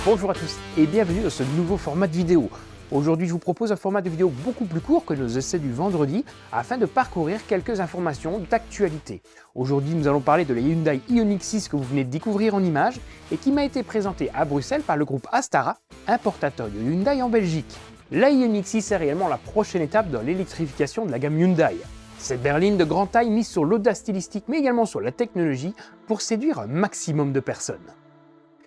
Bonjour à tous et bienvenue dans ce nouveau format de vidéo. Aujourd'hui, je vous propose un format de vidéo beaucoup plus court que nos essais du vendredi afin de parcourir quelques informations d'actualité. Aujourd'hui, nous allons parler de la Hyundai Ioniq 6 que vous venez de découvrir en images et qui m'a été présentée à Bruxelles par le groupe Astara, importateur de Hyundai en Belgique. La Ioniq 6 est réellement la prochaine étape dans l'électrification de la gamme Hyundai. Cette berline de grande taille mise sur l'audace stylistique mais également sur la technologie pour séduire un maximum de personnes.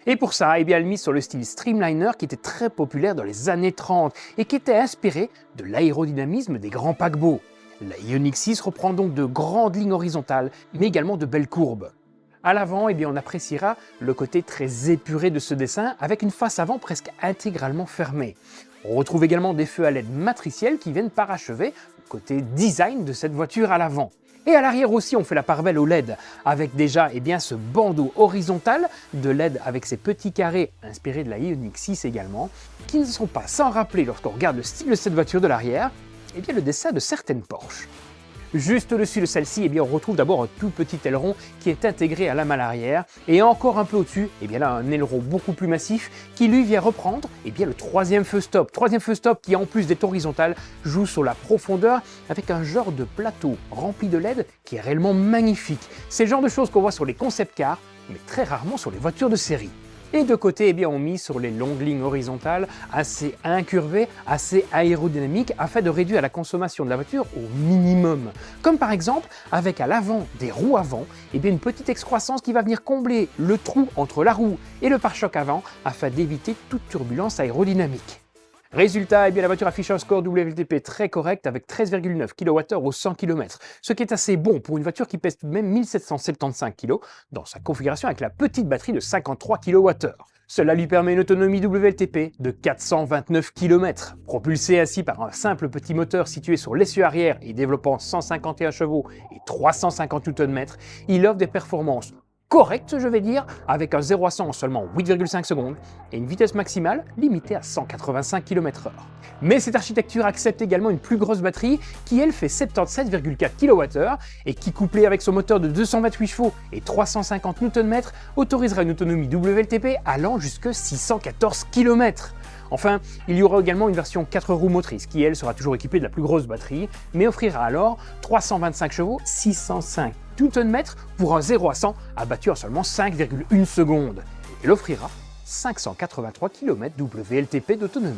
Et pour ça, elle mise sur le style Streamliner qui était très populaire dans les années 30 et qui était inspiré de l'aérodynamisme des grands paquebots. La Ioniq 6 reprend donc de grandes lignes horizontales, mais également de belles courbes. À l'avant, on appréciera le côté très épuré de ce dessin avec une face avant presque intégralement fermée. On retrouve également des feux à LED matriciels qui viennent parachever le côté design de cette voiture à l'avant. Et à l'arrière aussi, on fait la part belle au LED, avec déjà ce bandeau horizontal de LED avec ces petits carrés inspirés de la Ioniq 6 également, qui ne sont pas sans rappeler, lorsqu'on regarde le style de cette voiture de l'arrière, le dessin de certaines Porsche. Juste au-dessus de celle-ci, on retrouve d'abord un tout petit aileron qui est intégré à la malle arrière, et encore un peu au-dessus, là un aileron beaucoup plus massif qui lui vient reprendre le troisième feu stop. Troisième feu stop qui en plus d'être horizontal joue sur la profondeur avec un genre de plateau rempli de LED qui est réellement magnifique. C'est le genre de choses qu'on voit sur les concept cars, mais très rarement sur les voitures de série. Et de côté, on mise sur les longues lignes horizontales, assez incurvées, assez aérodynamiques, afin de réduire la consommation de la voiture au minimum. Comme par exemple, avec à l'avant des roues avant, une petite excroissance qui va venir combler le trou entre la roue et le pare-choc avant, afin d'éviter toute turbulence aérodynamique. Résultat, la voiture affiche un score WLTP très correct avec 13,9 kWh au 100 km, ce qui est assez bon pour une voiture qui pèse tout de même 1775 kg dans sa configuration avec la petite batterie de 53 kWh. Cela lui permet une autonomie WLTP de 429 km. Propulsé ainsi par un simple petit moteur situé sur l'essieu arrière et développant 151 chevaux et 350 Nm, il offre des performances correct, je vais dire, avec un 0 à 100 en seulement 8,5 secondes et une vitesse maximale limitée à 185 km/h. Mais cette architecture accepte également une plus grosse batterie qui, elle, fait 77,4 kWh et qui, couplée avec son moteur de 228 chevaux et 350 Nm, autorisera une autonomie WLTP allant jusqu'à 614 km. Enfin, il y aura également une version 4 roues motrices qui, elle, sera toujours équipée de la plus grosse batterie, mais offrira alors 325 chevaux, 605 Nm pour un 0 à 100 abattu en seulement 5,1 secondes. Elle offrira 583 km WLTP d'autonomie.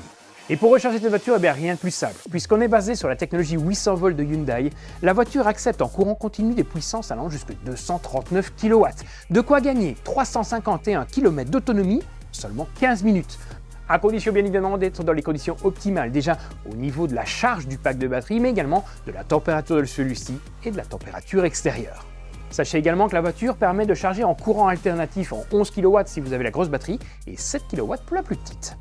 Et pour recharger cette voiture, rien de plus simple. Puisqu'on est basé sur la technologie 800 volts de Hyundai, la voiture accepte en courant continu des puissances allant jusqu'à 239 kW. De quoi gagner 351 km d'autonomie en seulement 15 minutes. À condition bien évidemment d'être dans les conditions optimales, déjà au niveau de la charge du pack de batterie, mais également de la température de celui-ci et de la température extérieure. Sachez également que la voiture permet de charger en courant alternatif en 11 kW si vous avez la grosse batterie et 7 kW pour la plus petite.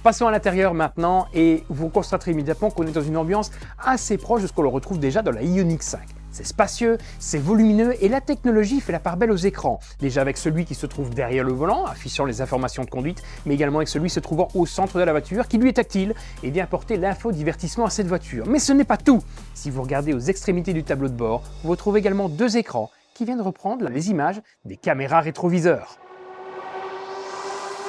Passons à l'intérieur maintenant et vous constaterez immédiatement qu'on est dans une ambiance assez proche de ce qu'on retrouve déjà dans la Ioniq 5. C'est spacieux, c'est volumineux et la technologie fait la part belle aux écrans. Déjà avec celui qui se trouve derrière le volant, affichant les informations de conduite, mais également avec celui se trouvant au centre de la voiture, qui lui est tactile et vient apporter l'infodivertissement à cette voiture. Mais ce n'est pas tout. Si vous regardez aux extrémités du tableau de bord, vous retrouvez également deux écrans qui viennent reprendre les images des caméras rétroviseurs.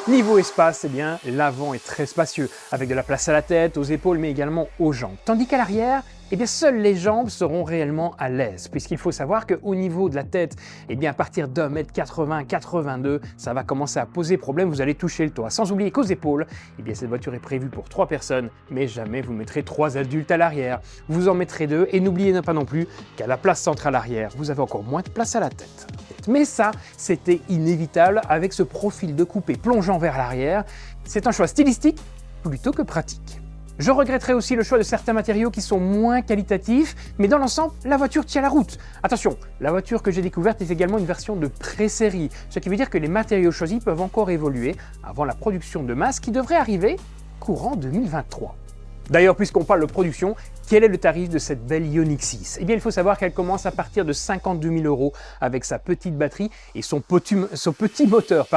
Niveau espace, l'avant est très spacieux, avec de la place à la tête, aux épaules, mais également aux jambes. Tandis qu'à l'arrière, seules les jambes seront réellement à l'aise, puisqu'il faut savoir qu'au niveau de la tête, à partir d'1,80 m, 82, ça va commencer à poser problème, vous allez toucher le toit. Sans oublier qu'aux épaules, cette voiture est prévue pour 3 personnes, mais jamais vous mettrez 3 adultes à l'arrière. Vous en mettrez 2, et n'oubliez pas non plus qu'à la place centrale arrière, vous avez encore moins de place à la tête. Mais ça, c'était inévitable avec ce profil de coupé plongeant vers l'arrière. C'est un choix stylistique plutôt que pratique. Je regretterai aussi le choix de certains matériaux qui sont moins qualitatifs, mais dans l'ensemble, la voiture tient la route. Attention, la voiture que j'ai découverte est également une version de pré-série, ce qui veut dire que les matériaux choisis peuvent encore évoluer avant la production de masse qui devrait arriver courant 2023. D'ailleurs, puisqu'on parle de production, quel est le tarif de cette belle Ioniq 6 ? Il faut savoir qu'elle commence à partir de 52 000 € avec sa petite batterie et son petit moteur.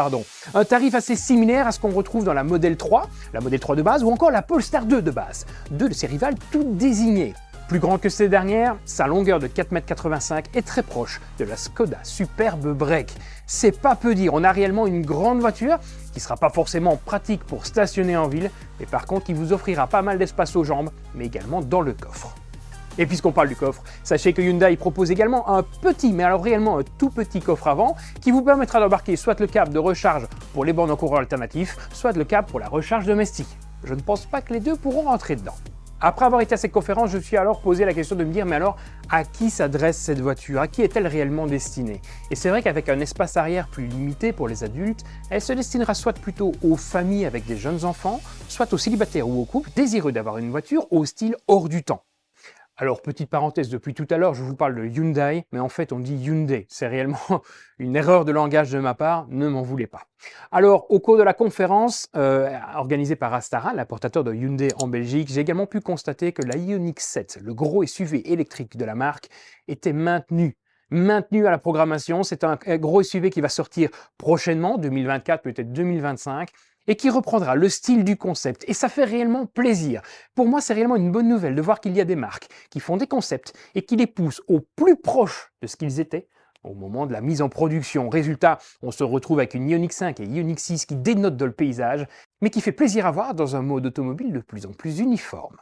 Un tarif assez similaire à ce qu'on retrouve dans la Model 3 de base ou encore la Polestar 2 de base. Deux de ses rivales toutes désignées. Plus grand que ces dernières, sa longueur de 4,85 m est très proche de la Skoda Superb Break. C'est pas peu dire, on a réellement une grande voiture qui sera pas forcément pratique pour stationner en ville, mais par contre qui vous offrira pas mal d'espace aux jambes, mais également dans le coffre. Et puisqu'on parle du coffre, sachez que Hyundai propose également un petit, mais alors réellement un tout petit coffre avant, qui vous permettra d'embarquer soit le câble de recharge pour les bornes en courant alternatif, soit le câble pour la recharge domestique. Je ne pense pas que les deux pourront rentrer dedans. Après avoir été à cette conférence, je me suis alors posé la question de me dire, mais alors, à qui s'adresse cette voiture? À qui est-elle réellement destinée? Et c'est vrai qu'avec un espace arrière plus limité pour les adultes, elle se destinera soit plutôt aux familles avec des jeunes enfants, soit aux célibataires ou aux couples désireux d'avoir une voiture au style hors du temps. Alors, petite parenthèse, depuis tout à l'heure, je vous parle de Hyundai, mais en fait, on dit Hyundai. C'est réellement une erreur de langage de ma part, ne m'en voulez pas. Alors, au cours de la conférence organisée par Astara, l'importateur de Hyundai en Belgique, j'ai également pu constater que la Ioniq 7, le gros SUV électrique de la marque, était maintenu à la programmation. C'est un gros SUV qui va sortir prochainement, 2024, peut-être 2025, et qui reprendra le style du concept. Et ça fait réellement plaisir. Pour moi, c'est réellement une bonne nouvelle de voir qu'il y a des marques qui font des concepts et qui les poussent au plus proche de ce qu'ils étaient au moment de la mise en production. Résultat, on se retrouve avec une Ioniq 5 et Ioniq 6 qui dénotent dans le paysage, mais qui fait plaisir à voir dans un mode automobile de plus en plus uniforme.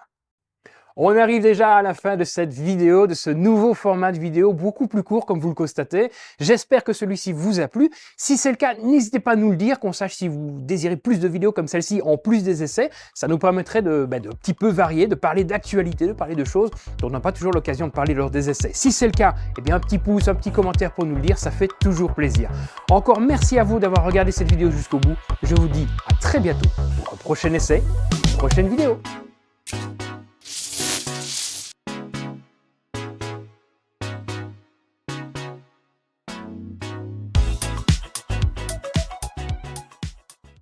On arrive déjà à la fin de cette vidéo, de ce nouveau format de vidéo, beaucoup plus court comme vous le constatez. J'espère que celui-ci vous a plu. Si c'est le cas, n'hésitez pas à nous le dire, qu'on sache si vous désirez plus de vidéos comme celle-ci en plus des essais. Ça nous permettrait de un petit peu varier, de parler d'actualité, de parler de choses dont on n'a pas toujours l'occasion de parler lors des essais. Si c'est le cas, eh bien un petit pouce, un petit commentaire pour nous le dire, ça fait toujours plaisir. Encore merci à vous d'avoir regardé cette vidéo jusqu'au bout. Je vous dis à très bientôt pour un prochain essai, une prochaine vidéo.